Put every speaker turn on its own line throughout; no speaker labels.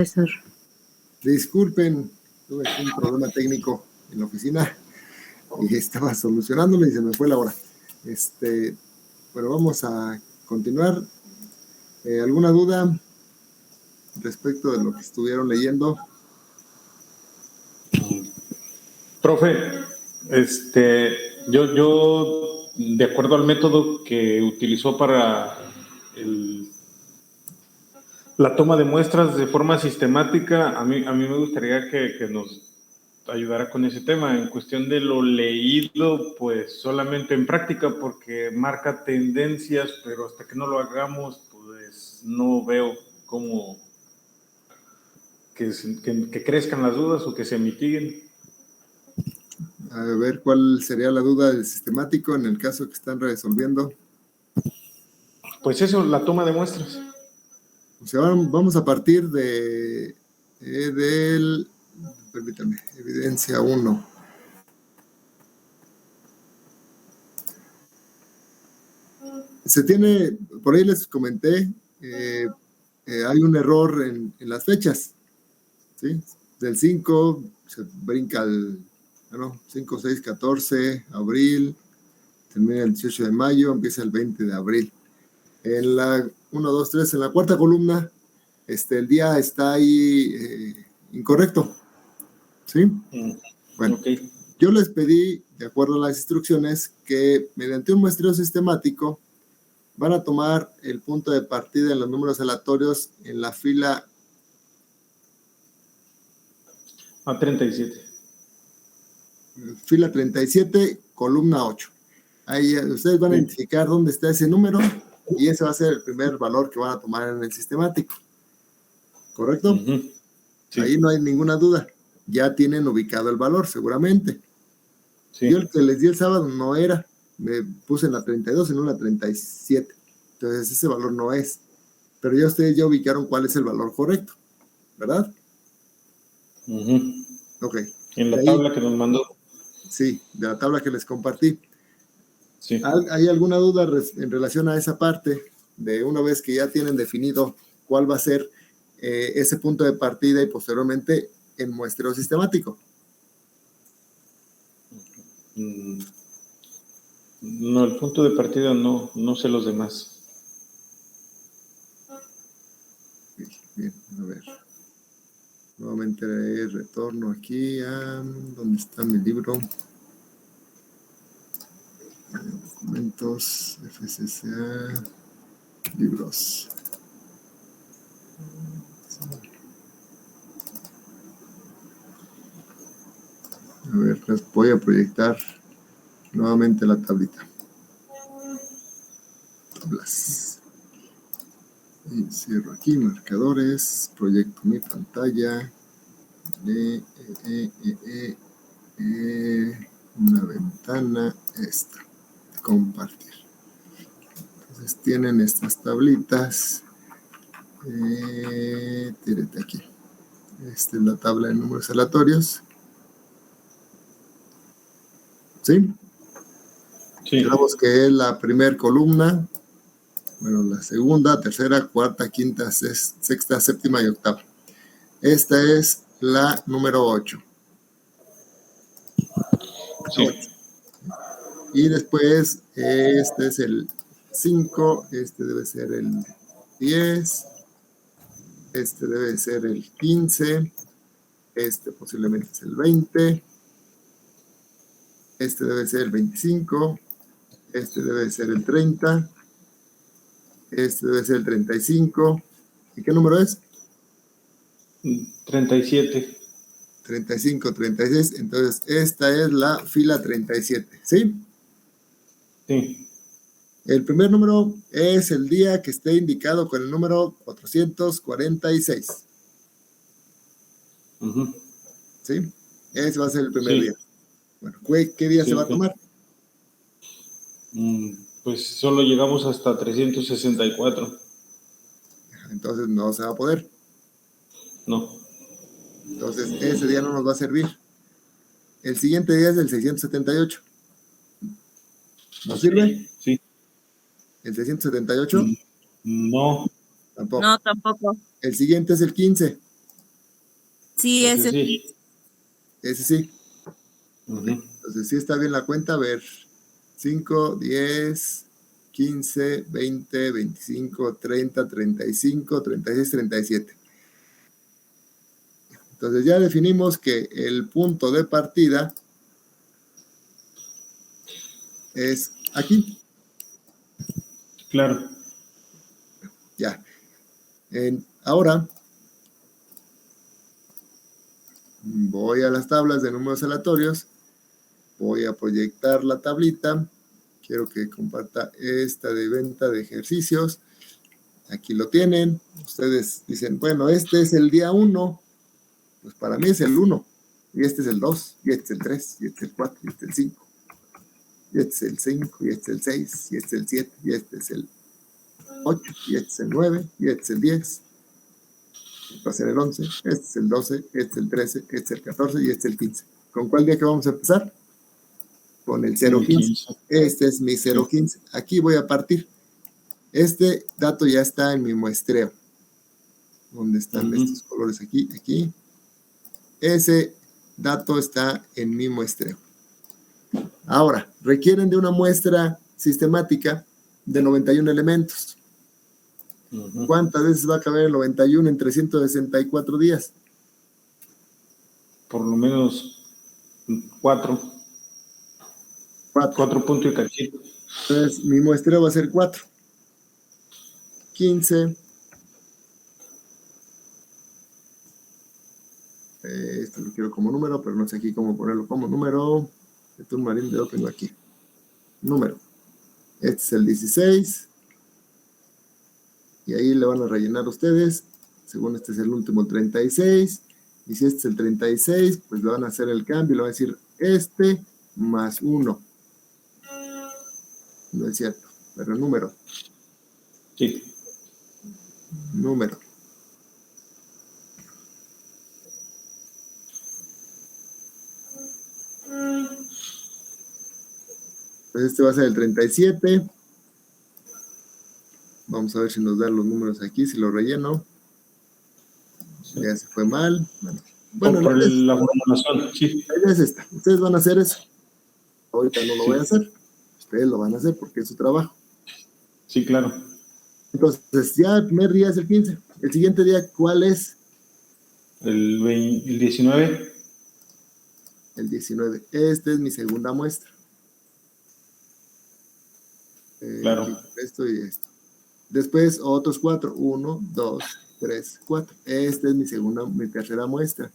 Profesor.
Disculpen, tuve un problema técnico en la oficina y estaba solucionándolo y se me fue la hora. Bueno, vamos a continuar. ¿Alguna duda respecto de lo que estuvieron leyendo?
Profe, yo de acuerdo al método que utilizó para la toma de muestras de forma sistemática, a mí me gustaría que nos ayudara con ese tema. En cuestión de lo leído, pues solamente en práctica, porque marca tendencias, pero hasta que no lo hagamos, pues no veo cómo que crezcan las dudas o que se mitiguen.
A ver, ¿cuál sería la duda del sistemático en el caso que están resolviendo?
Pues eso, la toma de muestras.
O sea, vamos a partir permítanme, evidencia 1. Se tiene, por ahí les comenté, hay un error en las fechas, ¿sí? Del 5 se brinca al 5, 6, 14, abril, termina el 18 de mayo, empieza el 20 de abril. En la 1, 2, 3, en la cuarta columna, el día está ahí incorrecto, ¿sí? Bueno, okay. Yo les pedí, de acuerdo a las instrucciones, que mediante un muestreo sistemático van a tomar el punto de partida en los números aleatorios en la fila
A37.
Fila 37, columna 8. Ahí ustedes van a identificar dónde está ese número y ese va a ser el primer valor que van a tomar en el sistemático. ¿Correcto? Uh-huh. Sí. Ahí no hay ninguna duda. Ya tienen ubicado el valor, seguramente. Sí. Yo el que les di el sábado no era. Me puse en la 32, sino en la 37. Entonces ese valor no es. Pero ya ustedes ya ubicaron cuál es el valor correcto, ¿verdad?
Uh-huh.
Ok.
En la tabla que nos mandó.
Sí, de la tabla que les compartí.
Sí.
¿Hay alguna duda en relación a esa parte de una vez que ya tienen definido cuál va a ser ese punto de partida y posteriormente el muestreo sistemático?
No, el punto de partida no sé los demás.
Bien, a ver. Nuevamente retorno aquí a donde está mi libro. Documentos, FCCA, libros. A ver, les voy a proyectar nuevamente la tablita. Tablas. Y cierro aquí, marcadores, proyecto mi pantalla. Una ventana, esta. Compartir. Entonces tienen estas tablitas. Tírate aquí. Esta es la tabla de números aleatorios. ¿Sí? Sí. Digamos que es la primera columna. Bueno, la segunda, tercera, cuarta, quinta, sexta, séptima y octava. Esta es la número 8.
Sí.
Y después, este es el 5, este debe ser el 10, este debe ser el 15, este posiblemente es el 20, este debe ser el 25, este debe ser el 30, este debe ser el 35. ¿Y qué número es?
37.
35, 36. Entonces, esta es la fila 37, ¿sí?
Sí.
El primer número es el día que esté indicado con el número 446.
Uh-huh.
¿Sí? Ese va a ser el primer día. Bueno, ¿qué día se va a tomar?
Pues solo llegamos hasta 364.
Entonces no se va a poder.
No.
Entonces ese día no nos va a servir. El siguiente día es el 678. ¿Nos sirve?
Sí.
¿El 678?
No.
Tampoco.
No, tampoco.
El siguiente es el 15.
Sí, ese.
Sí.
Ese sí. Entonces sí está bien la cuenta. A ver, 5, 10, 15, 20, 25, 30, 35, 36, 37. Entonces ya definimos que el punto de partida es aquí.
Claro.
Ya. Ahora voy a las tablas de números aleatorios. Voy a proyectar la tablita. Quiero que comparta esta de venta de ejercicios. Aquí lo tienen. Ustedes dicen, bueno, este es el día 1. Pues para mí es el 1. Y este es el 2. Y este es el 3. Y este es el 4. Y este es el 5. Y este es el 5. Y este es el 6. Y este es el 7. Y este es el 8. Y este es el 9. Y este es el 10. Va a ser el 11. Este es el 12. Este es el 13. Este es el 14. Y este es el 15. ¿Con cuál día que vamos a empezar? Con el 0.15. Este es mi 0.15. Aquí voy a partir. Este dato ya está en mi muestreo. ¿Dónde están estos colores? Aquí, aquí. Ese dato está en mi muestreo. Ahora, requieren de una muestra sistemática de 91 elementos. ¿Cuántas veces va a caber el 91 en 364 días?
Por lo menos 4. 4 puntos y cachito.
Entonces, mi muestreo va a ser 4. 15. Esto lo quiero como número, pero no sé aquí cómo ponerlo como número. El turmarín lo tengo aquí. Número. Este es el 16. Y ahí le van a rellenar ustedes. Según este es el último, el 36. Y si este es el 36, pues le van a hacer el cambio. Le van a decir este más 1. No es cierto, pero número.
Sí.
Número. Pues este va a ser el 37. Vamos a ver si nos dan los números aquí, si lo relleno. Sí. Ya se fue mal. Bueno,
por la formulación, sí.
La idea es esta. Ustedes van a hacer eso. Ahorita no lo voy a hacer. Ustedes lo van a hacer porque es su trabajo.
Sí, claro.
Entonces, ya el primer día es el 15. El siguiente día, ¿cuál es?
El 19.
El 19. Esta es mi segunda muestra.
Claro.
Esto y esto. Después otros 4. 1, 2, 3, 4. Esta es mi tercera muestra.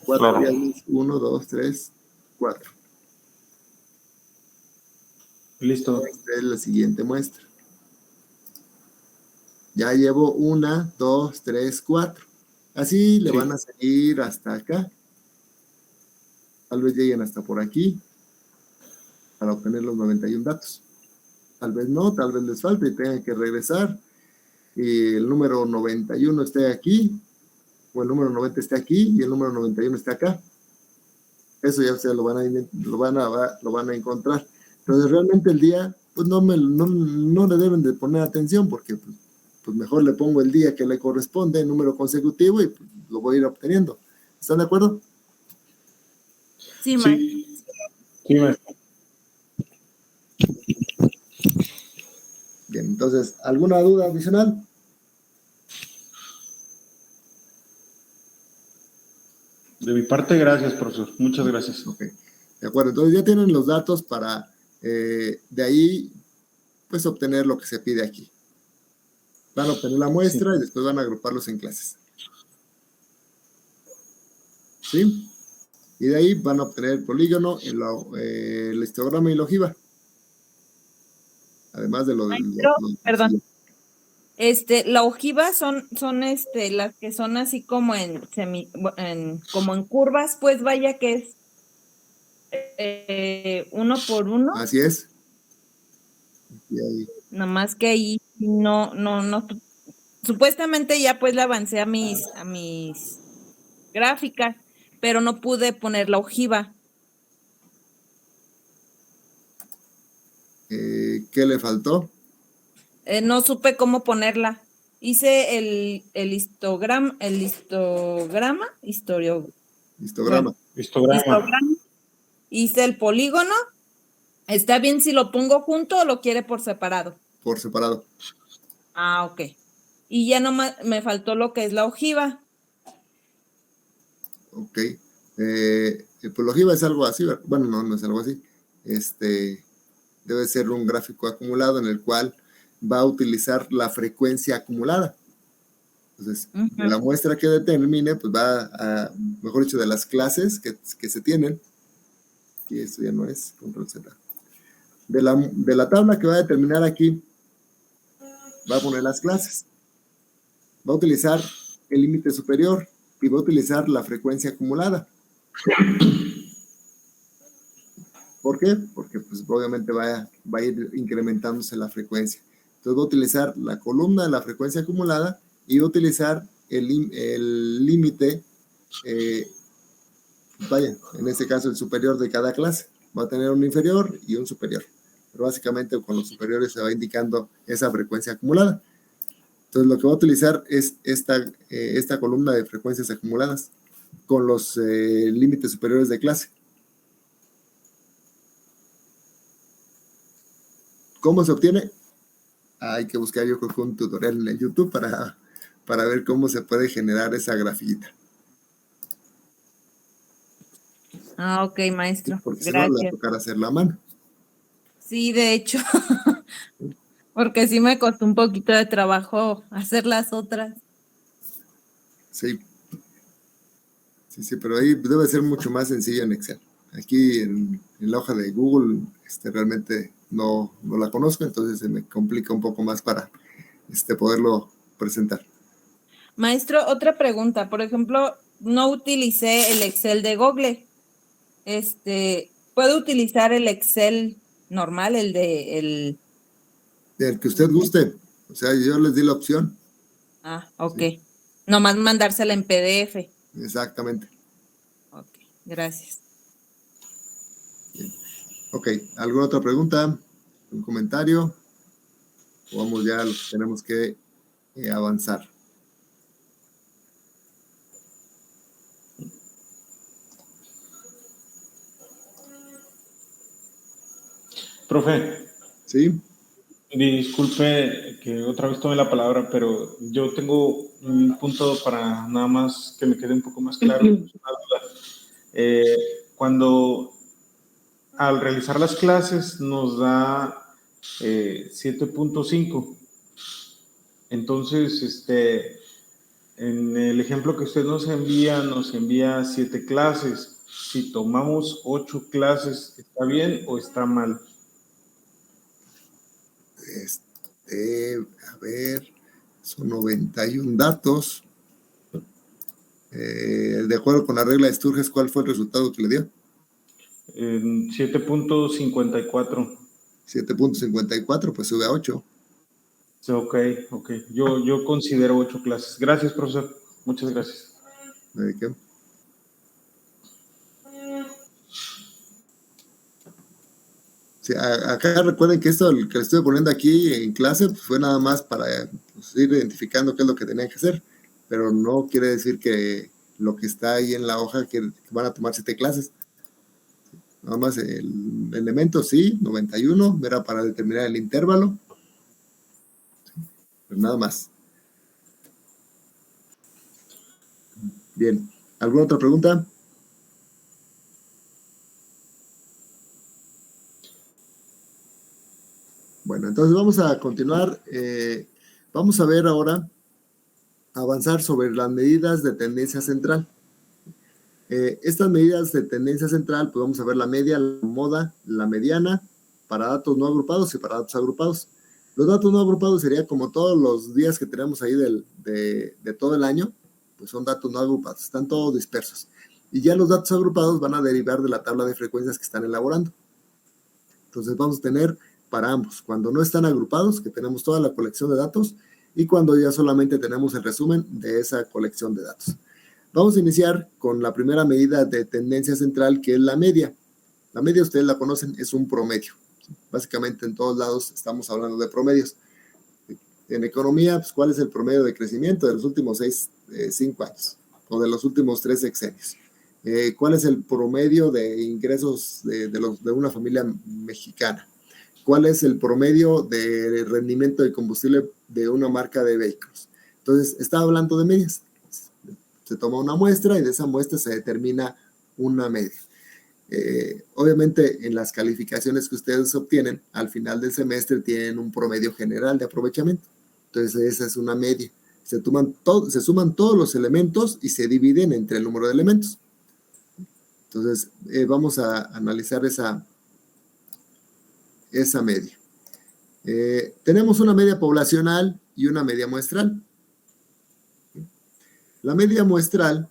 4 días. 1, 2, 3, 4.
Listo.
Esta es la siguiente muestra. Ya llevo 1, 2, 3, 4. Así le van a seguir hasta acá. Tal vez lleguen hasta por aquí para obtener los 91 datos. Tal vez no, tal vez les falte y tengan que regresar y el número 91 esté aquí, o el número 90 esté aquí y el número 91 esté acá. Eso ya ustedes lo van a encontrar. Entonces realmente el día, pues no le deben de poner atención porque pues mejor le pongo el día que le corresponde, el número consecutivo y pues, lo voy a ir obteniendo. ¿Están de acuerdo?
Sí, maestro.
Sí, maestro.
Bien, entonces, ¿alguna duda adicional?
De mi parte, gracias, profesor. Muchas gracias.
Ok, de acuerdo. Entonces ya tienen los datos para de ahí, pues, obtener lo que se pide aquí. Van a obtener la muestra y después van a agruparlos en clases. ¿Sí? Y de ahí van a obtener el polígono, el histograma y la ojiva. Además de
perdón. La ojiva son las que son así como como en curvas, pues vaya que es 1 por 1.
Así es. Y ahí.
Nada más que ahí no. Supuestamente ya pues le avancé a mis gráficas, pero no pude poner la ojiva.
¿Qué le faltó?
No supe cómo ponerla. hice el histograma,
Histograma.
hice el polígono. ¿Está bien si lo pongo junto o lo quiere por separado?
Por separado.
Ah, ok. Y ya nomás me faltó lo que es la ojiva.
Ok. Pues la ojiva es algo así, ¿verdad? Bueno, no es algo así. Debe ser un gráfico acumulado en el cual va a utilizar la frecuencia acumulada. Entonces, de la muestra que determine, pues va a, mejor dicho, de las clases que se tienen. Aquí esto ya no es, control Z. De la tabla que va a determinar aquí, va a poner las clases. Va a utilizar el límite superior y va a utilizar la frecuencia acumulada. ¿Por qué? Porque pues obviamente va a ir incrementándose la frecuencia. Entonces va a utilizar la columna de la frecuencia acumulada y va a utilizar el límite, en este caso el superior de cada clase. Va a tener un inferior y un superior. Pero básicamente con los superiores se va indicando esa frecuencia acumulada. Entonces lo que va a utilizar es esta columna de frecuencias acumuladas con los límites superiores de clase. ¿Cómo se obtiene? Hay que buscar yo creo que un tutorial en YouTube para ver cómo se puede generar esa grafiquita.
Ah, ok, maestro.
Porque si no, le va a tocar hacer la mano.
Sí, de hecho. Porque sí me costó un poquito de trabajo hacer las otras.
Sí. Sí, pero ahí debe ser mucho más sencillo en Excel. Aquí en la hoja de Google realmente no la conozco, entonces se me complica un poco más para poderlo presentar.
Maestro, otra pregunta. Por ejemplo, no utilicé el Excel de Google. ¿Puedo utilizar el Excel normal, el
que usted guste? O sea, yo les di la opción.
Ah, ok. Sí. Nomás mandársela en PDF.
Exactamente.
Ok, gracias.
Bien. Ok, ¿alguna otra pregunta? ¿Un comentario? O vamos ya a lo que tenemos que avanzar.
Profe.
Sí.
Disculpe que otra vez tome la palabra, pero yo tengo un punto para nada más que me quede un poco más claro. Cuando al realizar las clases nos da 7.5, entonces en el ejemplo que usted nos envía 7 clases. Si tomamos 8 clases, ¿está bien o está mal?
A ver, son 91 datos. De acuerdo con la regla de Sturges, ¿cuál fue el resultado que le dio?
7.54.
7.54, pues sube a 8.
Ok. Yo considero 8 clases. Gracias, profesor. Muchas gracias.
¿De qué? Sí, acá recuerden que esto que le estoy poniendo aquí en clase pues fue nada más para ir identificando qué es lo que tenían que hacer, pero no quiere decir que lo que está ahí en la hoja que van a tomar 7 clases. Nada más el elemento, sí, 91, era para determinar el intervalo, pero nada más. Bien, ¿alguna otra pregunta? Bueno, entonces vamos a continuar. Vamos a ver ahora, avanzar sobre las medidas de tendencia central. Estas medidas de tendencia central, pues vamos a ver la media, la moda, la mediana, para datos no agrupados y para datos agrupados. Los datos no agrupados sería como todos los días que tenemos ahí de todo el año, pues son datos no agrupados, están todos dispersos. Y ya los datos agrupados van a derivar de la tabla de frecuencias que están elaborando. Entonces vamos a tener para ambos, cuando no están agrupados, que tenemos toda la colección de datos, y cuando ya solamente tenemos el resumen de esa colección de datos. Vamos a iniciar con la primera medida de tendencia central, que es la media. La media, ustedes la conocen, es un promedio. Básicamente en todos lados estamos hablando de promedios. En economía, pues, ¿cuál es el promedio de crecimiento de los últimos 5 años o de los últimos 3 sexenios? ¿Cuál es el promedio de ingresos de una familia mexicana? ¿Cuál es el promedio de rendimiento de combustible de una marca de vehículos? Entonces, está hablando de medias. Se toma una muestra y de esa muestra se determina una media. Obviamente, en las calificaciones que ustedes obtienen al final del semestre tienen un promedio general de aprovechamiento. Entonces, esa es una media. Se suman todos los elementos y se dividen entre el número de elementos. Entonces, vamos a analizar esa media. Tenemos una media poblacional y una media muestral. La media muestral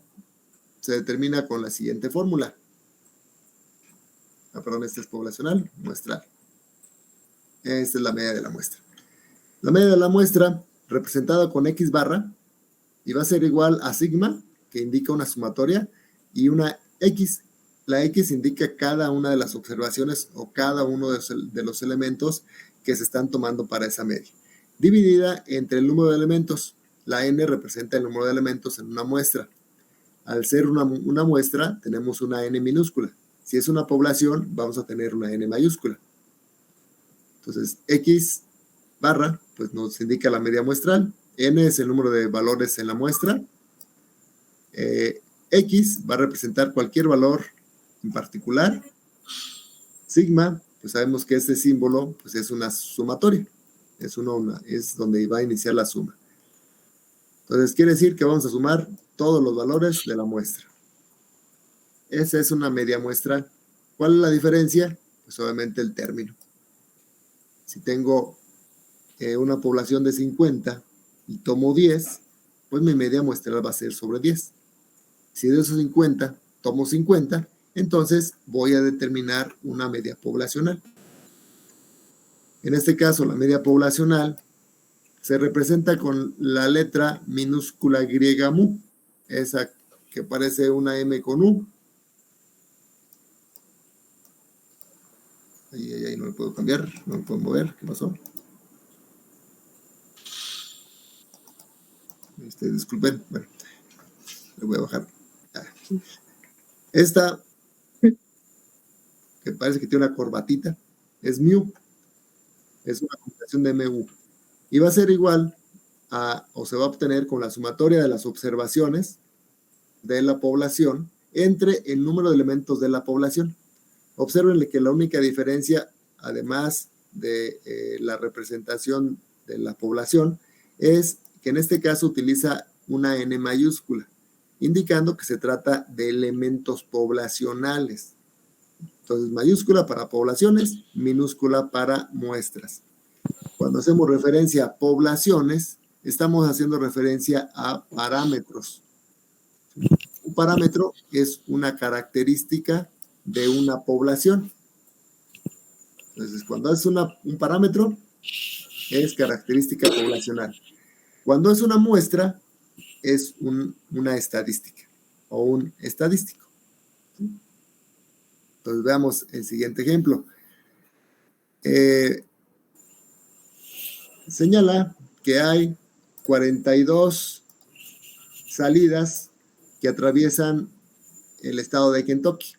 se determina con la siguiente fórmula. Perdón, esta es poblacional, muestral. Esta es la media de la muestra. La media de la muestra, representada con X barra, y va a ser igual a sigma, que indica una sumatoria, y una X. La X indica cada una de las observaciones o cada uno de los elementos que se están tomando para esa media. Dividida entre el número de elementos. La N representa el número de elementos en una muestra. Al ser una muestra, tenemos una N minúscula. Si es una población, vamos a tener una N mayúscula. Entonces, X barra, pues nos indica la media muestral. N es el número de valores en la muestra. X va a representar cualquier valor en particular. Sigma, pues sabemos que este símbolo pues es una sumatoria. Es donde va a iniciar la suma. Entonces, quiere decir que vamos a sumar todos los valores de la muestra. Esa es una media muestral. ¿Cuál es la diferencia? Pues obviamente el término. Si tengo una población de 50 y tomo 10, pues mi media muestral va a ser sobre 10. Si de esos 50 tomo 50, entonces voy a determinar una media poblacional. En este caso, la media poblacional se representa con la letra minúscula griega mu, esa que parece una M con U. Ahí no me puedo cambiar, no me puedo mover. ¿Qué pasó? Disculpen, bueno, le voy a bajar. Esta, que parece que tiene una corbatita, es mu. Es una combinación de mu. Y va a ser igual o se va a obtener con la sumatoria de las observaciones de la población entre el número de elementos de la población. Observen que la única diferencia, además de la representación de la población, es que en este caso utiliza una N mayúscula, indicando que se trata de elementos poblacionales. Entonces, mayúscula para poblaciones, minúscula para muestras. Cuando hacemos referencia a poblaciones, estamos haciendo referencia a parámetros. Un parámetro es una característica de una población. Entonces, cuando es un parámetro, es característica poblacional. Cuando es una muestra, es una estadística o un estadístico. Entonces, veamos el siguiente ejemplo. Señala que hay 42 salidas que atraviesan el estado de Kentucky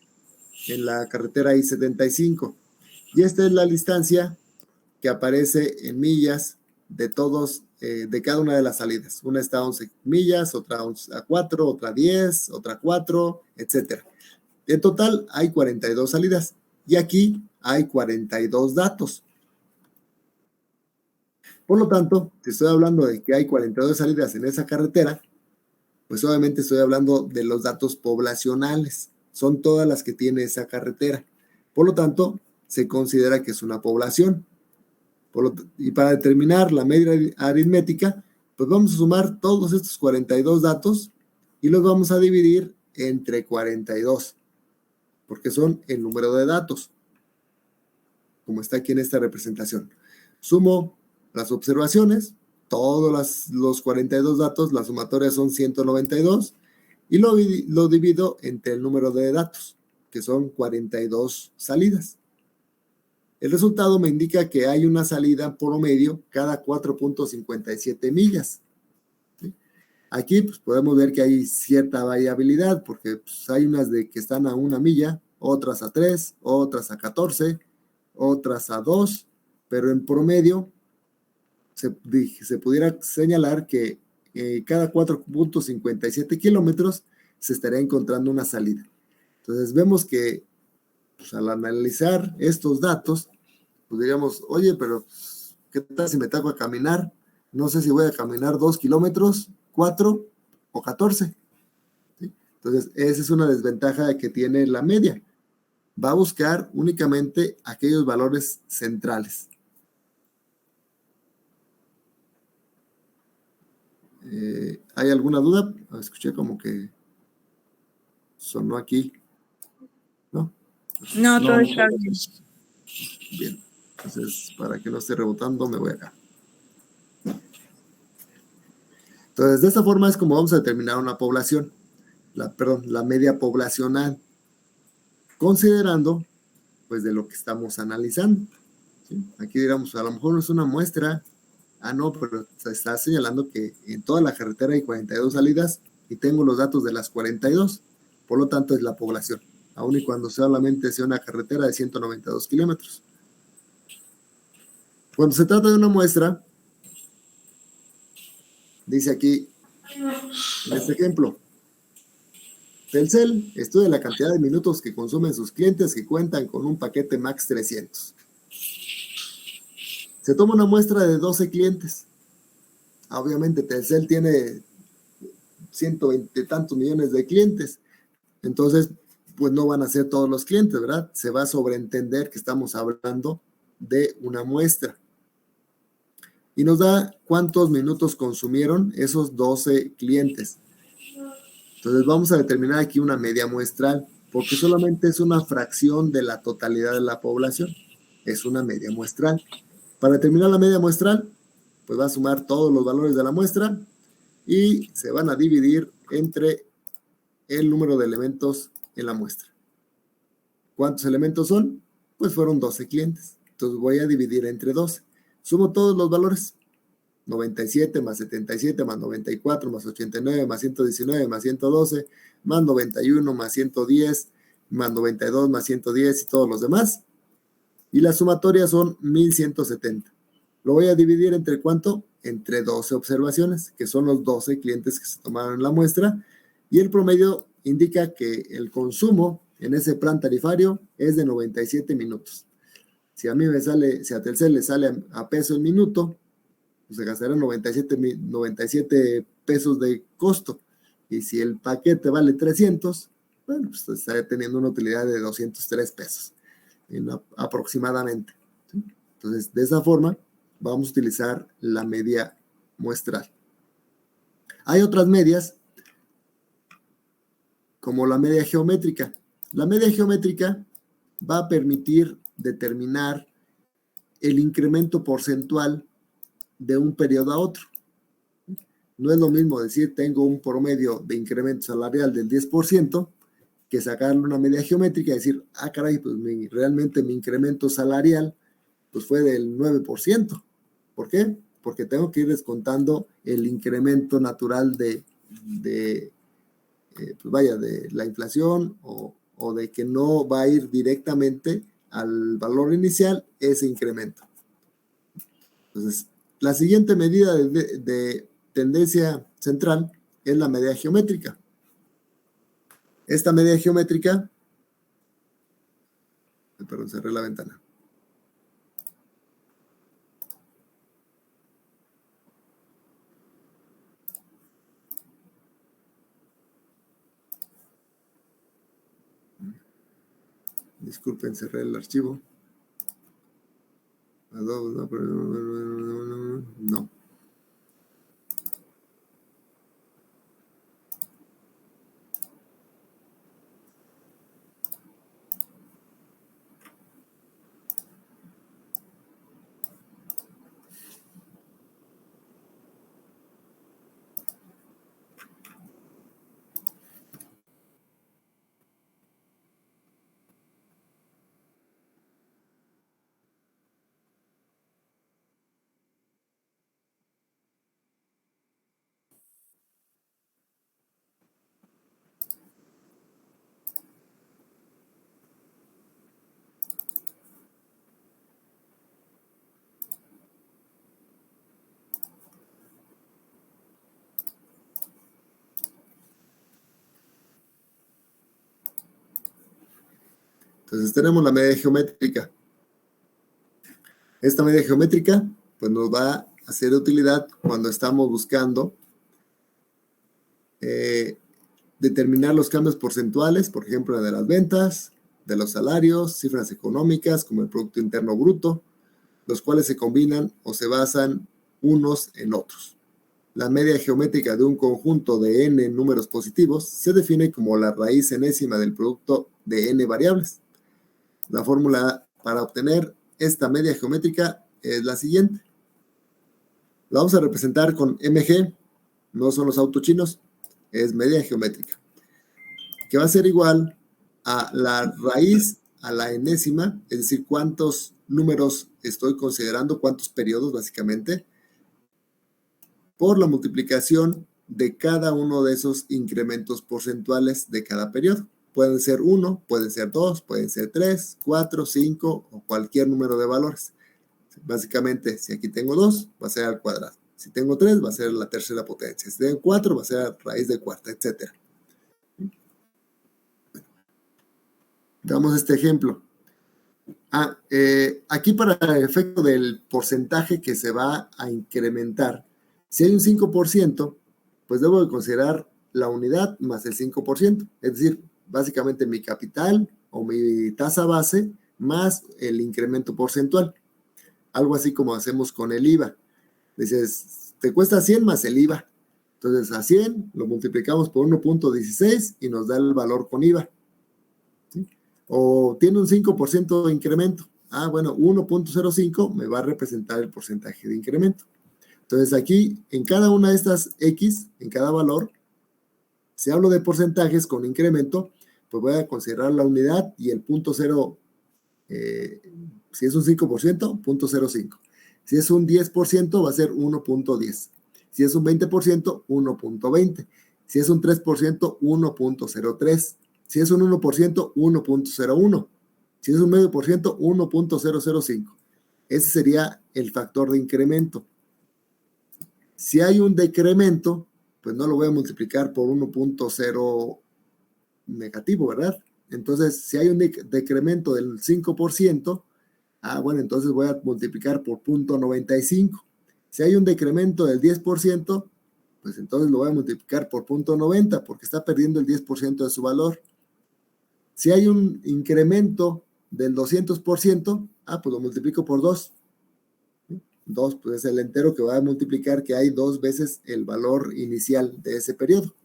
en la carretera I-75. Y esta es la distancia que aparece en millas de cada una de las salidas. Una está a 11 millas, otra a 4, otra a 10, otra a 4, etc. En total hay 42 salidas y aquí hay 42 datos. Por lo tanto, si estoy hablando de que hay 42 salidas en esa carretera, pues obviamente estoy hablando de los datos poblacionales. Son todas las que tiene esa carretera. Por lo tanto, se considera que es una población. Y para determinar la media aritmética, pues vamos a sumar todos estos 42 datos y los vamos a dividir entre 42, porque son el número de datos, como está aquí en esta representación. Sumo las observaciones, todos los 42 datos, la sumatoria son 192, y lo divido entre el número de datos, que son 42 salidas. El resultado me indica que hay una salida promedio cada 4.57 millas. ¿Sí? Aquí pues, podemos ver que hay cierta variabilidad, porque pues, hay unas de que están a 1 milla, otras a 3, otras a 14, otras a 2, pero en promedio se pudiera señalar que cada 4.57 kilómetros se estaría encontrando una salida. Entonces vemos que pues, al analizar estos datos, pues diríamos, oye, pero ¿qué tal si me taco a caminar? No sé si voy a caminar 2 kilómetros, 4 o 14. ¿Sí? Entonces, esa es una desventaja que tiene la media. Va a buscar únicamente aquellos valores centrales. ¿Hay alguna duda? Escuché como que sonó aquí. ¿No?
No, todo está bien.
Bien. Entonces, para que no esté rebotando, me voy acá. Entonces, de esta forma es como vamos a determinar una población, la media poblacional, considerando, pues, de lo que estamos analizando. ¿Sí? Aquí diríamos, a lo mejor no es una muestra, no, pero se está señalando que en toda la carretera hay 42 salidas y tengo los datos de las 42, por lo tanto es la población, aun y cuando solamente sea una carretera de 192 kilómetros. Cuando se trata de una muestra, dice aquí, en este ejemplo, Telcel estudia la cantidad de minutos que consumen sus clientes que cuentan con un paquete Max 300. Se toma una muestra de 12 clientes. Obviamente Telcel tiene 120 tantos millones de clientes. Entonces, pues no van a ser todos los clientes, ¿verdad? Se va a sobreentender que estamos hablando de una muestra. Y nos da cuántos minutos consumieron esos 12 clientes. Entonces vamos a determinar aquí una media muestral, porque solamente es una fracción de la totalidad de la población. Es una media muestral. Para determinar la media muestral, pues va a sumar todos los valores de la muestra y se van a dividir entre el número de elementos en la muestra. ¿Cuántos elementos son? Pues fueron 12 clientes. Entonces voy a dividir entre 12. Sumo todos los valores. 97 más 77 más 94 más 89 más 119 más 112 más 91 más 110 más 92 más 110 y todos los demás. Y la sumatoria son 1170. Lo voy a dividir entre ¿cuánto? Entre 12 observaciones, que son los 12 clientes que se tomaron en la muestra. Y el promedio indica que el consumo en ese plan tarifario es de 97 minutos. Si a mí me sale, si a Telcel le sale a peso el minuto, pues se gastarán 97 pesos de costo. Y si el paquete vale 300, bueno, pues estaré teniendo una utilidad de 203 pesos aproximadamente. ¿Sí? Entonces, de esa forma, vamos a utilizar la media muestral. Hay otras medias, como la media geométrica. La media geométrica va a permitir determinar el incremento porcentual de un periodo a otro. No es lo mismo decir tengo un promedio de incremento salarial del 10% que sacarle una media geométrica y decir, caray, pues realmente mi incremento salarial pues fue del 9%. ¿Por qué? Porque tengo que ir descontando el incremento natural de la inflación o de que no va a ir directamente al valor inicial ese incremento. Entonces, la siguiente medida de tendencia central es la media geométrica. Esta media geométrica, perdón, cerré la ventana. Disculpen, cerré el archivo. No. Entonces tenemos la media geométrica. Esta media geométrica pues nos va a ser de utilidad cuando estamos buscando determinar los cambios porcentuales, por ejemplo, de las ventas, de los salarios, cifras económicas como el Producto Interno Bruto, los cuales se combinan o se basan unos en otros. La media geométrica de un conjunto de n números positivos se define como la raíz enésima del producto de n variables. La fórmula para obtener esta media geométrica es la siguiente. La vamos a representar con mg, no son los autos chinos, es media geométrica, que va a ser igual a la raíz a la enésima, es decir, cuántos números estoy considerando, cuántos periodos básicamente, por la multiplicación de cada uno de esos incrementos porcentuales de cada periodo. Pueden ser 1, pueden ser 2, pueden ser 3, 4, 5 o cualquier número de valores. Básicamente, si aquí tengo 2, va a ser al cuadrado. Si tengo 3, va a ser la tercera potencia. Si tengo 4, va a ser a raíz de cuarta, etc. Veamos este ejemplo. Aquí para el efecto del porcentaje que se va a incrementar, si hay un 5%, pues debo de considerar la unidad más el 5%, es decir, básicamente mi capital o mi tasa base más el incremento porcentual. Algo así como hacemos con el IVA. Dices, te cuesta 100 más el IVA. Entonces a 100 lo multiplicamos por 1.16 y nos da el valor con IVA. ¿Sí? O tiene un 5% de incremento. Bueno, 1.05 me va a representar el porcentaje de incremento. Entonces aquí, en cada una de estas X, en cada valor, si hablo de porcentajes con incremento, pues voy a considerar la unidad y el punto 0, si es un 5%, 0.05. Si es un 10%, va a ser 1.10. Si es un 20%, 1.20. Si es un 3%, 1.03. Si es un 1%, 1.01. Si es un medio por ciento, 1.005. Ese sería el factor de incremento. Si hay un decremento, pues no lo voy a multiplicar por 1.0 negativo, ¿verdad? Entonces, si hay un decremento del 5%, bueno, entonces voy a multiplicar por 0.95. Si hay un decremento del 10%, pues entonces lo voy a multiplicar por 0.90 porque está perdiendo el 10% de su valor. Si hay un incremento del 200%, pues lo multiplico por 2. 2, pues es el entero que va a multiplicar que hay 2 veces el valor inicial de ese periodo.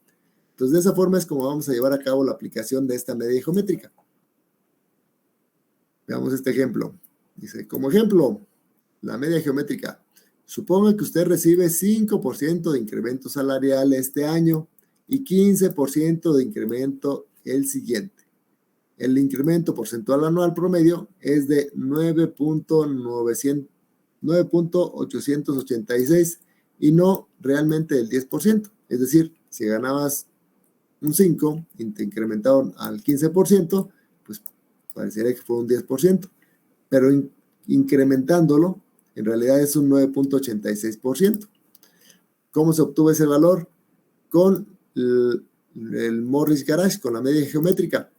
Entonces, de esa forma es como vamos a llevar a cabo la aplicación de esta media geométrica. Veamos este ejemplo. Dice, como ejemplo, la media geométrica. Suponga que usted recibe 5% de incremento salarial este año y 15% de incremento el siguiente. El incremento porcentual anual promedio es de 9.886 y no realmente el 10%. Es decir, si ganabas un 5 y te incrementaron al 15%, pues parecería que fue un 10%. Pero incrementándolo, en realidad es un 9.86%. ¿Cómo se obtuvo ese valor? Con el Morris Garage, con la media geométrica.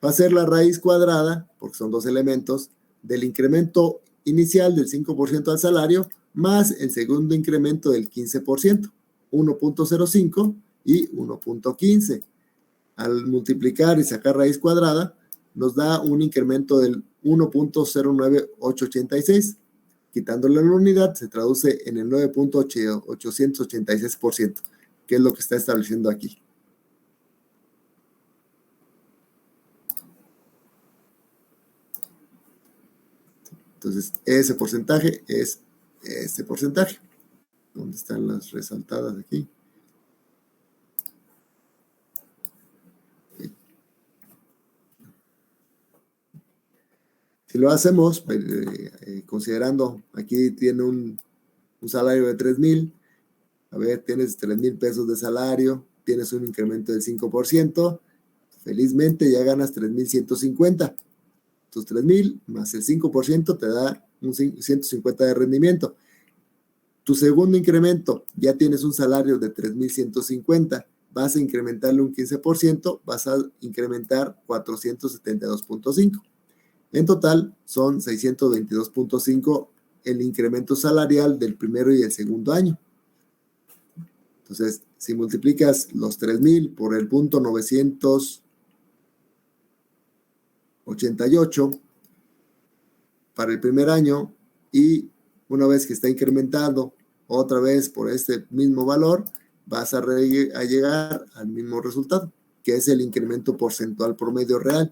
Va a ser la raíz cuadrada, porque son 2 elementos, del incremento inicial del 5% al salario, más el segundo incremento del 15%, 1.05 y 1.15. Al multiplicar y sacar raíz cuadrada, nos da un incremento del 1.09886. Quitándole la unidad, se traduce en el 9.886%, que es lo que está estableciendo aquí. Entonces, ese porcentaje es este porcentaje. ¿Dónde están las resaltadas aquí? Si lo hacemos, considerando, aquí tiene un salario de 3,000, a ver, tienes 3,000 pesos de salario, tienes un incremento del 5%, felizmente ya ganas 3,150. Tus 3,000 más el 5% te da un 150 de rendimiento. Tu segundo incremento, ya tienes un salario de 3,150, vas a incrementarle un 15%, vas a incrementar 472.5. En total, son 622.5 el incremento salarial del primero y el segundo año. Entonces, si multiplicas los 3,000 por el punto 988 para el primer año, y una vez que está incrementando otra vez por este mismo valor, vas a llegar al mismo resultado, que es el incremento porcentual promedio real.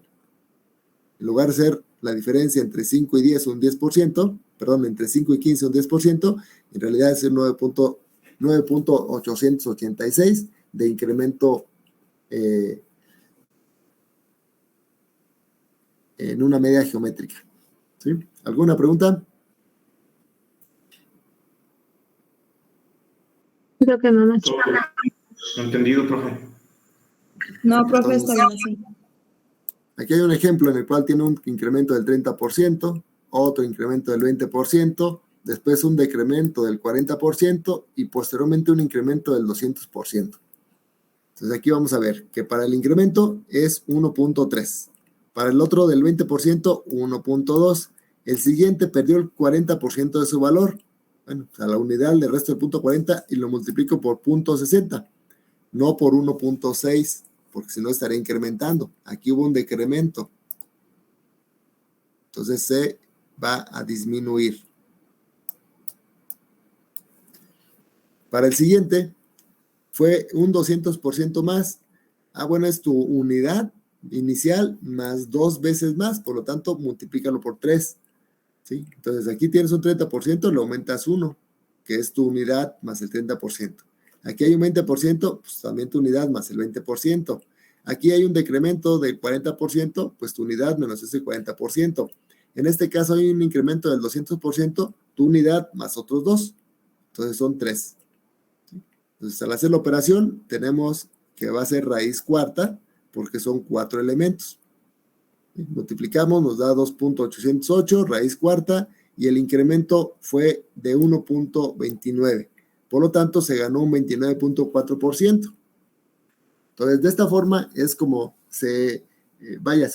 En lugar de ser la diferencia entre 5 y 10 un 10%, perdón, entre 5 y 15 un 10%, en realidad es el 9.886 de incremento en una media geométrica. ¿Sí? ¿Alguna pregunta?
Creo que no, Nacho.
Entendido, profe.
No, profe, está bien así.
Aquí hay un ejemplo en el cual tiene un incremento del 30%, otro incremento del 20%, después un decremento del 40% y posteriormente un incremento del 200%. Entonces aquí vamos a ver que para el incremento es 1.3, para el otro del 20% 1.2, el siguiente perdió el 40% de su valor. Bueno, a la unidad le resto el punto 40 y lo multiplico por 0.60, no por 1.6, porque si no estaría incrementando. Aquí hubo un decremento. Entonces se va a disminuir. Para el siguiente fue un 200% más. Bueno, es tu unidad inicial más 2 veces más, por lo tanto, multiplícalo por 3. ¿Sí? Entonces aquí tienes un 30%, le aumentas 1, que es tu unidad más el 30%. Aquí hay un 20%, pues también tu unidad más el 20%. Aquí hay un decremento del 40%, pues tu unidad menos ese 40%. En este caso hay un incremento del 200%, tu unidad más otros 2. Entonces son 3. ¿Sí? Entonces al hacer la operación tenemos que va a ser raíz cuarta, porque son 4 elementos. Multiplicamos, nos da 2.808, raíz cuarta, y el incremento fue de 1.29. Por lo tanto, se ganó un 29.4%. Entonces, de esta forma es como se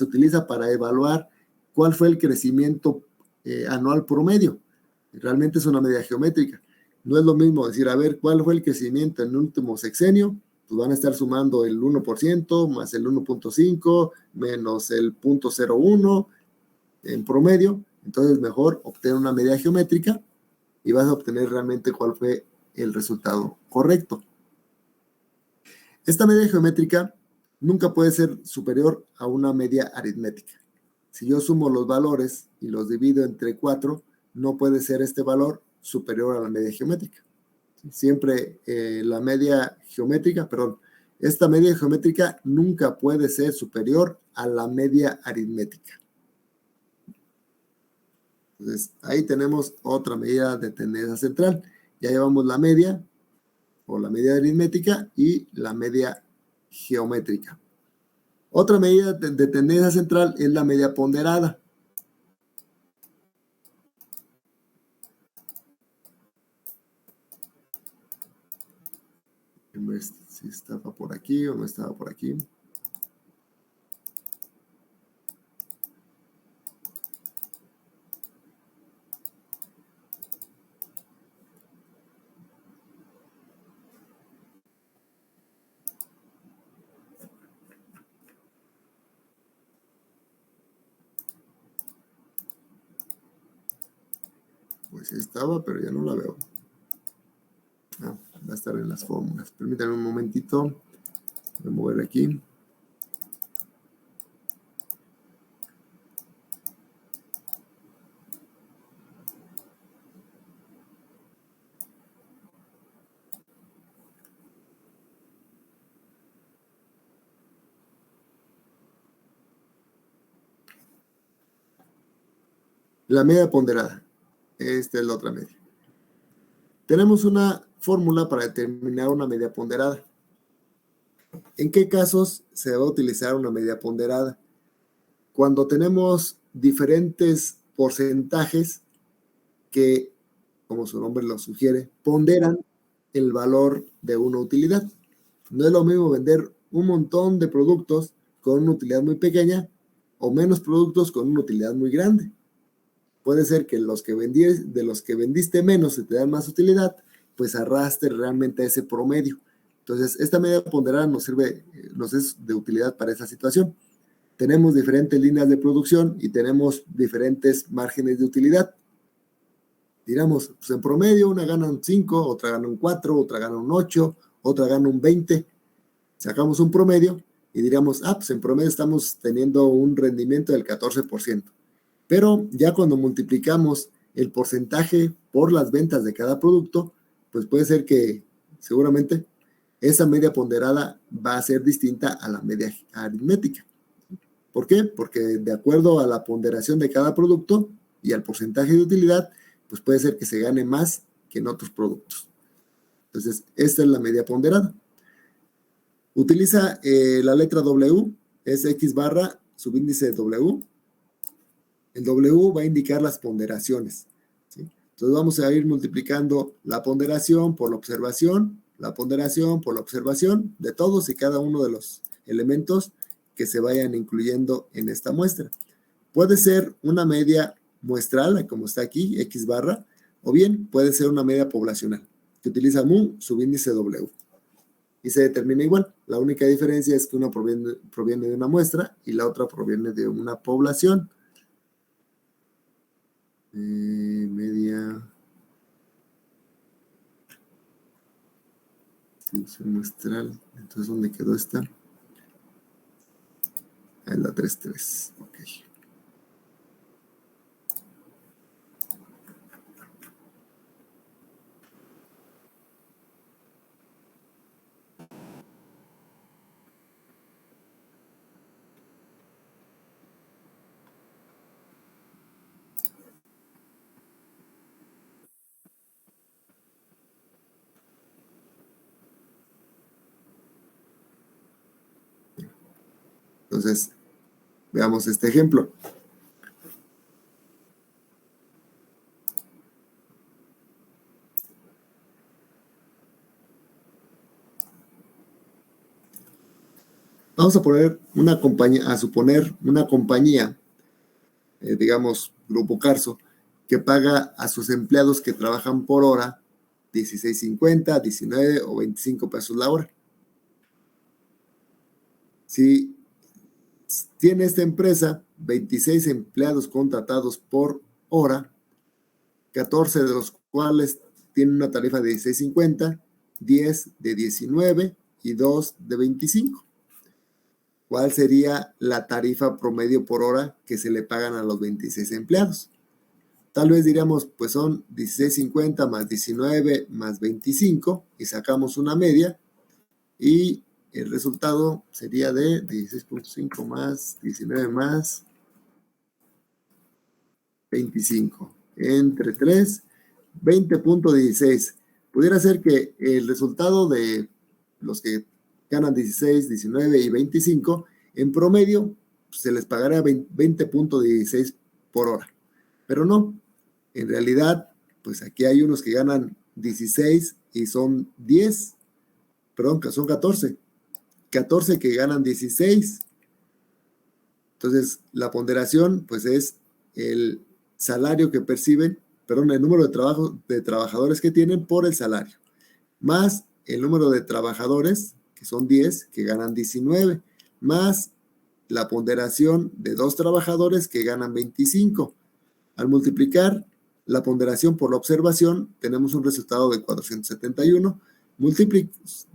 utiliza para evaluar cuál fue el crecimiento anual promedio. Realmente es una media geométrica. No es lo mismo decir, a ver, ¿cuál fue el crecimiento en el último sexenio? Pues van a estar sumando el 1% más el 1.5 menos el 0.01 en promedio. Entonces, mejor obtener una media geométrica y vas a obtener realmente cuál fue el resultado correcto. Esta media geométrica nunca puede ser superior a una media aritmética. Si yo sumo los valores y los divido entre 4, no puede ser este valor superior a la media geométrica. Siempre esta media geométrica nunca puede ser superior a la media aritmética. Entonces, ahí tenemos otra medida de tendencia central. Ya llevamos la media, o la media aritmética, y la media geométrica. Otra medida de tendencia central es la media ponderada. Si estaba por aquí o no estaba por aquí. Pues sí estaba, pero ya no la veo. Va a estar en las fórmulas. Permítanme un momentito. Voy a mover aquí. La media ponderada. Esta es la otra media. Tenemos una fórmula para determinar una media ponderada. ¿En qué casos se va a utilizar una media ponderada? Cuando tenemos diferentes porcentajes que, como su nombre lo sugiere, ponderan el valor de una utilidad. No es lo mismo vender un montón de productos con una utilidad muy pequeña o menos productos con una utilidad muy grande. Puede ser que de los que vendiste menos se te dan más utilidad, pues arrastre realmente a ese promedio. Entonces, esta media ponderada nos es de utilidad para esa situación. Tenemos diferentes líneas de producción y tenemos diferentes márgenes de utilidad. Digamos, pues en promedio una gana un 5, otra gana un 4, otra gana un 8, otra gana un 20. Sacamos un promedio y diríamos, pues en promedio estamos teniendo un rendimiento del 14%. Pero ya cuando multiplicamos el porcentaje por las ventas de cada producto, pues puede ser que seguramente esa media ponderada va a ser distinta a la media aritmética. ¿Por qué? Porque de acuerdo a la ponderación de cada producto y al porcentaje de utilidad, pues puede ser que se gane más que en otros productos. Entonces, esta es la media ponderada. Utiliza la letra W, es X barra, subíndice W. El W va a indicar las ponderaciones, ¿sí? Entonces vamos a ir multiplicando la ponderación por la observación, la ponderación por la observación de todos y cada uno de los elementos que se vayan incluyendo en esta muestra. Puede ser una media muestral, como está aquí, X barra, o bien puede ser una media poblacional, que utiliza mu, subíndice W. Y se determina igual. La única diferencia es que una proviene de una muestra y la otra proviene de una población. Media muestral. Entonces, ¿dónde quedó esta? Es la 3.3. Ok. Entonces, veamos este ejemplo. Vamos a suponer una compañía, digamos, Grupo Carso, que paga a sus empleados que trabajan por hora $16.50, 19 o 25 pesos la hora. Si tiene esta empresa 26 empleados contratados por hora, 14 de los cuales tienen una tarifa de $16.50, 10 de 19 y 2 de 25. ¿Cuál sería la tarifa promedio por hora que se le pagan a los 26 empleados? Tal vez diríamos, pues son $16.50 más 19 más 25 y sacamos una media y el resultado sería de 16.5 más 19 más 25 entre 3, 20.16. Pudiera ser que el resultado de los que ganan 16, 19 y 25, en promedio se les pagará 20.16 por hora. Pero no, en realidad, pues aquí hay unos que ganan 16 y son 10, perdón, que son 14 que ganan 16. Entonces, la ponderación, pues es el salario que perciben, perdón, el número de trabajadores que tienen por el salario, más el número de trabajadores, que son 10, que ganan 19, más la ponderación de 2 trabajadores que ganan 25. Al multiplicar la ponderación por la observación, tenemos un resultado de 471,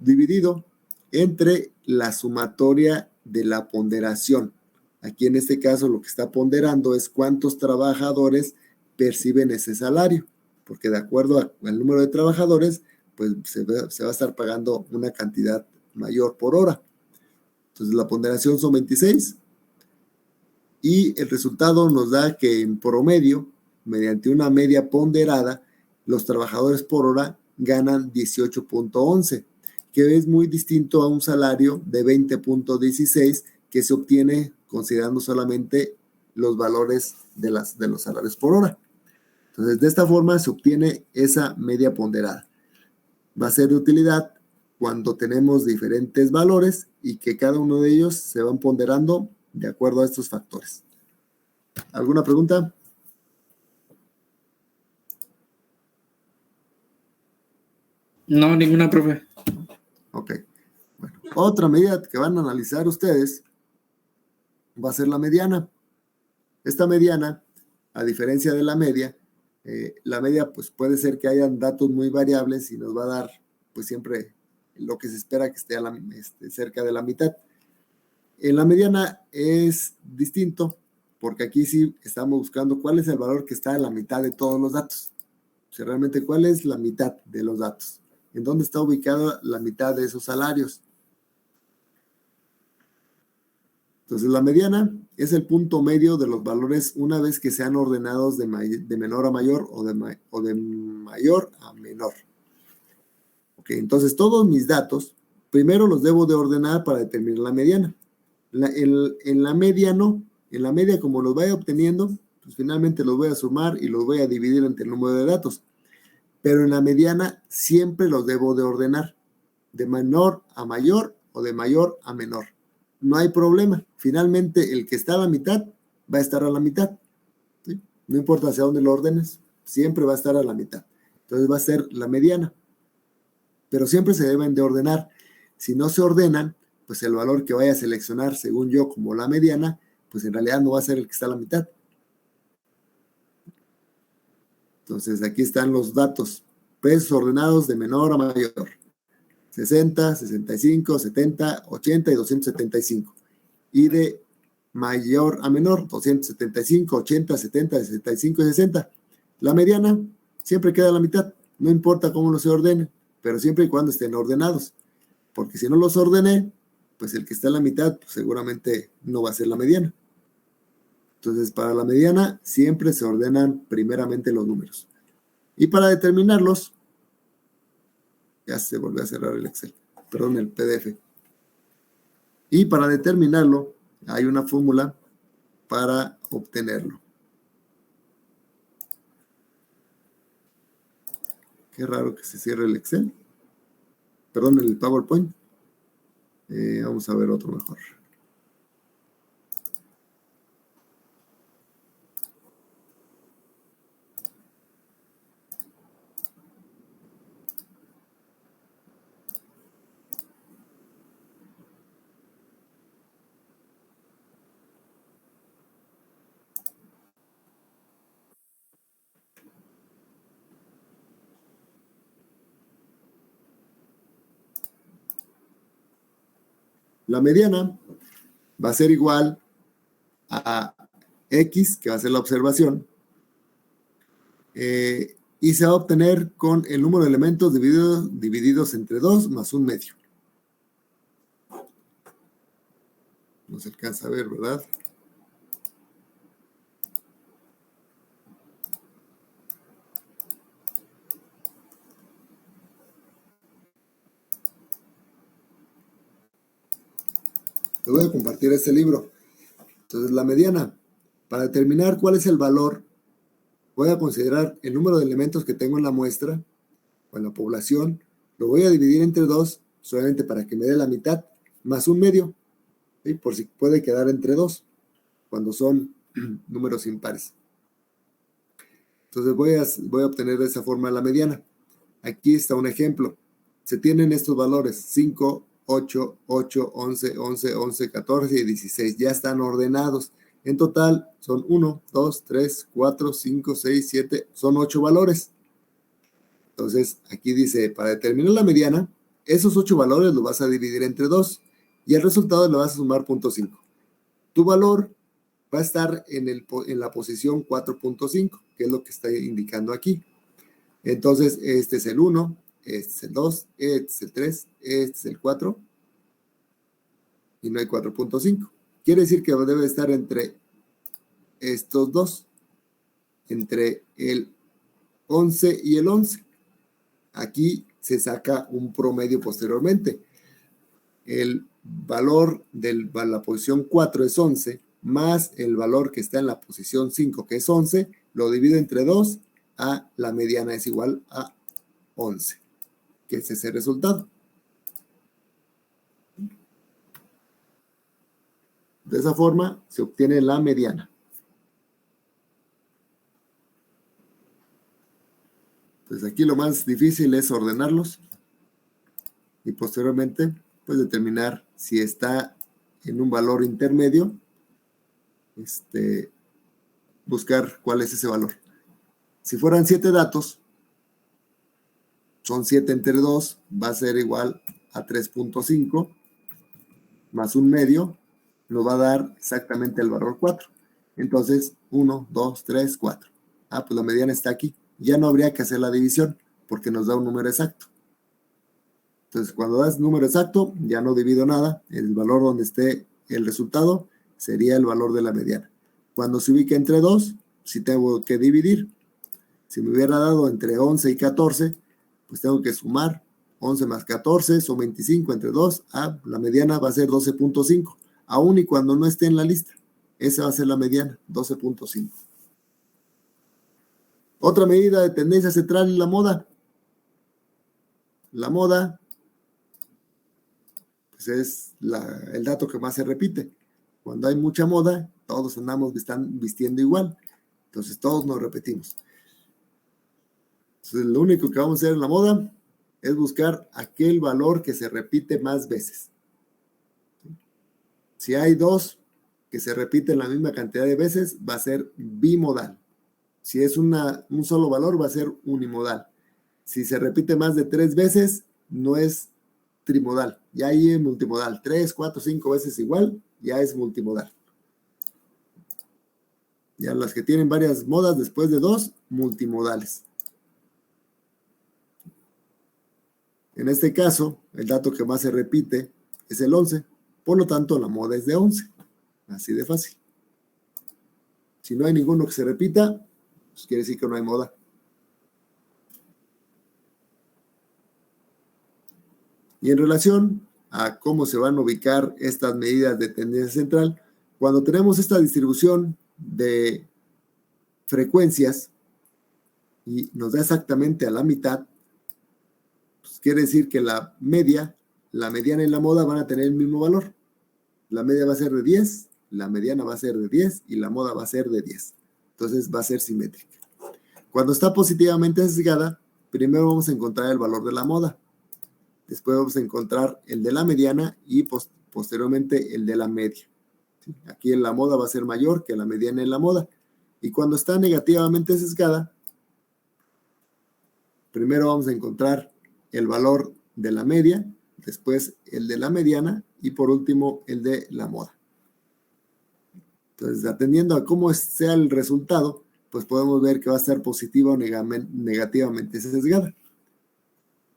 dividido entre la sumatoria de la ponderación. Aquí en este caso lo que está ponderando es cuántos trabajadores perciben ese salario, porque de acuerdo al número de trabajadores, pues se va a estar pagando una cantidad mayor por hora. Entonces la ponderación son 26 y el resultado nos da que en promedio, mediante una media ponderada, los trabajadores por hora ganan 18.11, que es muy distinto a un salario de 20.16 que se obtiene considerando solamente los valores de los salarios por hora. Entonces, de esta forma se obtiene esa media ponderada. Va a ser de utilidad cuando tenemos diferentes valores y que cada uno de ellos se van ponderando de acuerdo a estos factores. ¿Alguna pregunta?
No, ninguna, profe.
Ok. Bueno, otra medida que van a analizar ustedes va a ser la mediana. Esta mediana, a diferencia de la media pues puede ser que hayan datos muy variables y nos va a dar pues siempre lo que se espera que esté cerca de la mitad. En la mediana es distinto porque aquí sí estamos buscando cuál es el valor que está a la mitad de todos los datos. O sea, realmente cuál es la mitad de los datos. ¿En dónde está ubicada la mitad de esos salarios? Entonces, la mediana es el punto medio de los valores una vez que sean ordenados de menor a mayor o de mayor a menor. Ok, entonces todos mis datos, primero los debo de ordenar para determinar la mediana. En la media no. En la media, como los vaya obteniendo, pues finalmente los voy a sumar y los voy a dividir entre el número de datos. Pero en la mediana siempre los debo de ordenar, de menor a mayor o de mayor a menor. No hay problema. Finalmente, el que está a la mitad va a estar a la mitad. ¿Sí? No importa hacia dónde lo ordenes, siempre va a estar a la mitad. Entonces va a ser la mediana. Pero siempre se deben de ordenar. Si no se ordenan, pues el valor que vaya a seleccionar, según yo, como la mediana, pues en realidad no va a ser el que está a la mitad. Entonces aquí están los datos. Precios ordenados de menor a mayor. 60, 65, 70, 80 y 275. Y de mayor a menor, 275, 80, 70, 65 y 60. La mediana siempre queda a la mitad, no importa cómo los se ordenen, pero siempre y cuando estén ordenados. Porque si no los ordené, pues el que está a la mitad pues seguramente no va a ser la mediana. Entonces, para la mediana siempre se ordenan primeramente los números. Y para determinarlos, ya se volvió a cerrar el Excel, perdón, el PDF. Y para determinarlo, hay una fórmula para obtenerlo. Qué raro que se cierre el Excel. Perdón, el PowerPoint. Vamos a ver otro mejor. La mediana va a ser igual a X, que va a ser la observación, y se va a obtener con el número de elementos divididos entre 2 más un medio. No se alcanza a ver, ¿verdad? Te voy a compartir este libro. Entonces, la mediana, para determinar cuál es el valor, voy a considerar el número de elementos que tengo en la muestra o en la población, lo voy a dividir entre 2, solamente para que me dé la mitad, más un medio, ¿sí? Por si puede quedar entre 2, cuando son números impares. Entonces voy a obtener de esa forma la mediana. Aquí está un ejemplo. Se tienen estos valores, 5, 8, 8, 11, 11, 11, 14 y 16. Ya están ordenados. En total son 1, 2, 3, 4, 5, 6, 7. Son 8 valores. Entonces, aquí dice, para determinar la mediana, esos 8 valores los vas a dividir entre 2 y el resultado le vas a sumar 0.5. Tu valor va a estar en la posición 4.5, que es lo que está indicando aquí. Entonces, este es el 1, este es el 2, este es el 3, este es el 4 y no hay 4.5. Quiere decir que debe estar entre estos dos, entre el 11 y el 11. Aquí se saca un promedio posteriormente. El valor de la posición 4 es 11, más el valor que está en la posición 5, que es 11, lo divido entre 2, a la mediana es igual a 11, que es ese resultado. De esa forma se obtiene la mediana. Entonces aquí lo más difícil es ordenarlos y posteriormente pues determinar si está en un valor intermedio, buscar cuál es ese valor. Si fueran 7 datos, son 7 entre 2, va a ser igual a 3.5 más un medio, nos va a dar exactamente el valor 4. Entonces, 1, 2, 3, 4. Pues la mediana está aquí. Ya no habría que hacer la división porque nos da un número exacto. Entonces, cuando das número exacto, ya no divido nada. El valor donde esté el resultado sería el valor de la mediana. Cuando se ubica entre 2, sí tengo que dividir. Si me hubiera dado entre 11 y 14, pues tengo que sumar. 11 más 14 son 25 entre 2. La mediana va a ser 12.5. Aún y cuando no esté en la lista. Esa va a ser la mediana, 12.5. Otra medida de tendencia central es la moda. La moda pues es el dato que más se repite. Cuando hay mucha moda, todos andamos vistiendo igual. Entonces todos nos repetimos. Entonces lo único que vamos a hacer en la moda es buscar aquel valor que se repite más veces. Si hay 2 que se repiten la misma cantidad de veces, va a ser bimodal. Si es un solo valor, va a ser unimodal. Si se repite más de 3 veces, no es trimodal. Ya ahí es multimodal. 3, 4, 5 veces igual, ya es multimodal. Ya las que tienen varias modas después de 2, multimodales. En este caso, el dato que más se repite es el 11. Por lo tanto, la moda es de 11. Así de fácil. Si no hay ninguno que se repita, pues quiere decir que no hay moda. Y en relación a cómo se van a ubicar estas medidas de tendencia central, cuando tenemos esta distribución de frecuencias y nos da exactamente a la mitad, pues quiere decir que la media, la mediana y la moda van a tener el mismo valor. La media va a ser de 10, la mediana va a ser de 10 y la moda va a ser de 10. Entonces va a ser simétrica. Cuando está positivamente sesgada, primero vamos a encontrar el valor de la moda. Después vamos a encontrar el de la mediana y posteriormente el de la media. ¿Sí? Aquí la moda va a ser mayor que la mediana en la moda. Y cuando está negativamente sesgada, primero vamos a encontrar el valor de la media, después el de la mediana y por último el de la moda. Entonces, atendiendo a cómo sea el resultado, pues podemos ver que va a estar positiva o negativamente sesgada.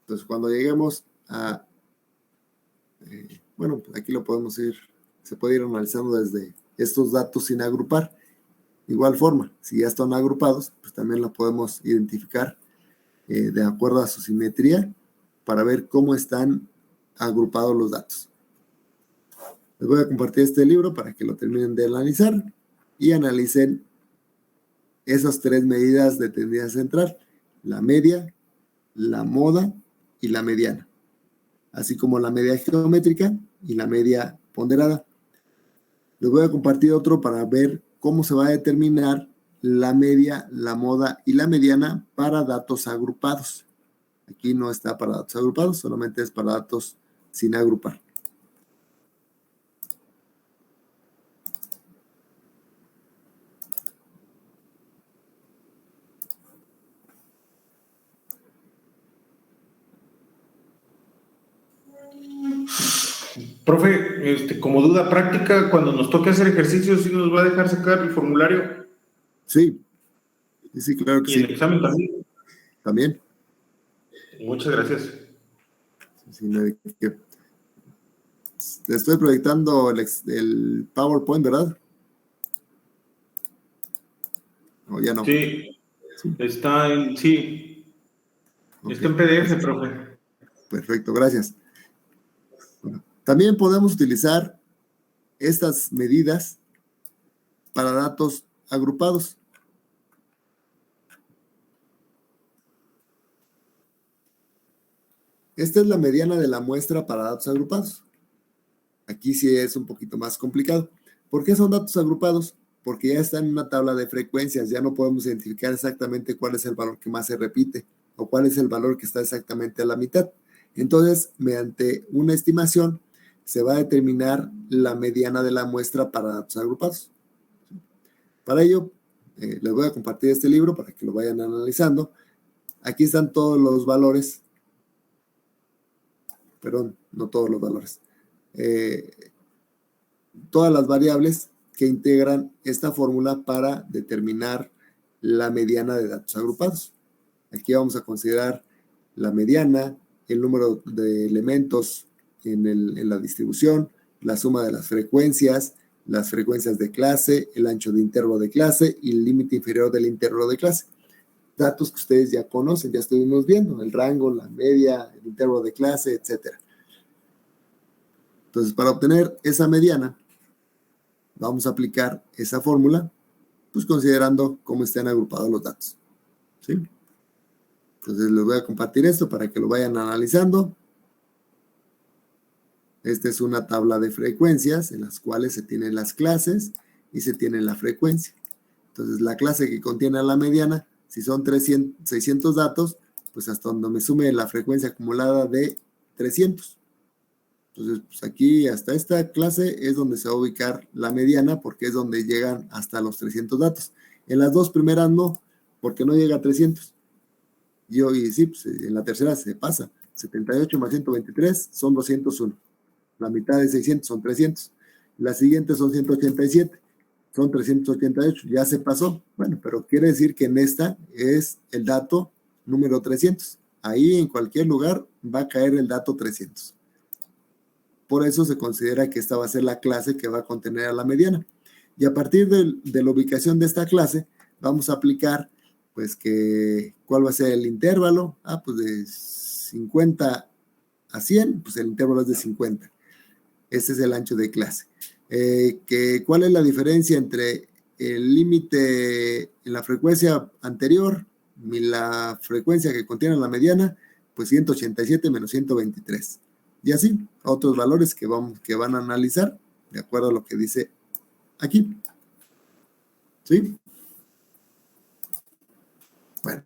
Entonces, cuando lleguemos a... bueno, aquí lo podemos ir, se puede ir analizando desde estos datos sin agrupar. Igual forma, si ya están agrupados, pues también lo podemos identificar de acuerdo a su simetría para ver cómo están agrupados los datos. Les voy a compartir este libro para que lo terminen de analizar y analicen esas 3 medidas de tendencia central: la media, la moda y la mediana, así como la media geométrica y la media ponderada. Les voy a compartir otro para ver cómo se va a determinar la media, la moda y la mediana para datos agrupados. Aquí no está para datos agrupados, solamente es para datos sin agrupar.
Profe, como duda práctica, cuando nos toque hacer ejercicios, ¿sí nos va a dejar sacar el formulario?
Sí, claro que
¿Y
sí.
el examen también?
También.
Muchas gracias.
Sí, te estoy proyectando el PowerPoint, ¿verdad? ¿O ya no?
Sí, está en, sí.
Okay.
Está en PDF, profe.
Perfecto, gracias. Bueno, también podemos utilizar estas medidas para datos agrupados. Esta es la mediana de la muestra para datos agrupados. Aquí sí es un poquito más complicado. ¿Por qué son datos agrupados? Porque ya están en una tabla de frecuencias, ya no podemos identificar exactamente cuál es el valor que más se repite o cuál es el valor que está exactamente a la mitad. Entonces, mediante una estimación, se va a determinar la mediana de la muestra para datos agrupados. Para ello, les voy a compartir este libro para que lo vayan analizando. Aquí están todos los valores. Perdón, no todos los valores. Todas las variables que integran esta fórmula para determinar la mediana de datos agrupados. Aquí vamos a considerar la mediana, el número de elementos en la distribución, la suma de las frecuencias de clase, el ancho de intervalo de clase y el límite inferior del intervalo de clase. Datos que ustedes ya conocen, ya estuvimos viendo, el rango, la media, el intervalo de clase, etc. Entonces, para obtener esa mediana, vamos a aplicar esa fórmula, pues considerando cómo estén agrupados los datos. ¿Sí? Entonces, les voy a compartir esto para que lo vayan analizando. Esta es una tabla de frecuencias en las cuales se tienen las clases y se tiene la frecuencia. Entonces, la clase que contiene la mediana, si son 600 datos, pues hasta donde me sume la frecuencia acumulada de 300. Entonces, pues aquí hasta esta clase es donde se va a ubicar la mediana porque es donde llegan hasta los 300 datos. En las dos primeras no, porque no llega a 300. Y sí, pues en la tercera se pasa. 78 más 123 son 201. La mitad de 600 son 300. Las siguientes son 187. Son 388. Ya se pasó. Bueno, pero quiere decir que en esta es el dato número 300. Ahí en cualquier lugar va a caer el dato 300. Por eso se considera que esta va a ser la clase que va a contener a la mediana. Y a partir de la ubicación de esta clase, vamos a aplicar, pues, ¿cuál va a ser el intervalo? Pues de 50 a 100, pues el intervalo es de 50. Ese es el ancho de clase. ¿Cuál es la diferencia entre el límite en la frecuencia anterior y la frecuencia que contiene la mediana? Pues 187 menos 123. Y así, otros valores que van a analizar de acuerdo a lo que dice aquí. ¿Sí? Bueno.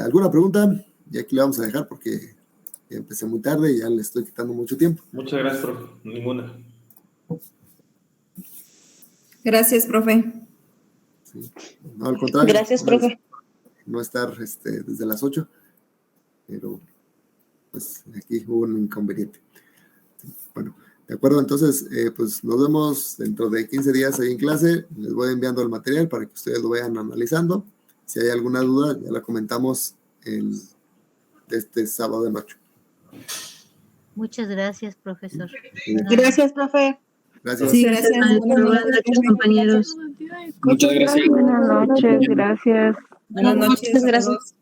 ¿Alguna pregunta? Y aquí le vamos a dejar porque ya empecé muy tarde y ya le estoy quitando mucho tiempo.
Muchas gracias, profe. Ninguna.
Gracias, profe.
Sí. No, al contrario.
Gracias, profe.
No estar desde las 8, pero pues aquí hubo un inconveniente. Bueno, de acuerdo, entonces pues nos vemos dentro de 15 días ahí en clase. Les voy enviando el material para que ustedes lo vayan analizando. Si hay alguna duda, ya la comentamos este sábado de noche.
Muchas gracias, profesor.
Sí.
Gracias, profe.
Gracias.
Sí, gracias.
Buenas noches, compañeros.
Muchas gracias.
Buenas noches, gracias.
Buenas noches.
Muchas gracias.
A todos.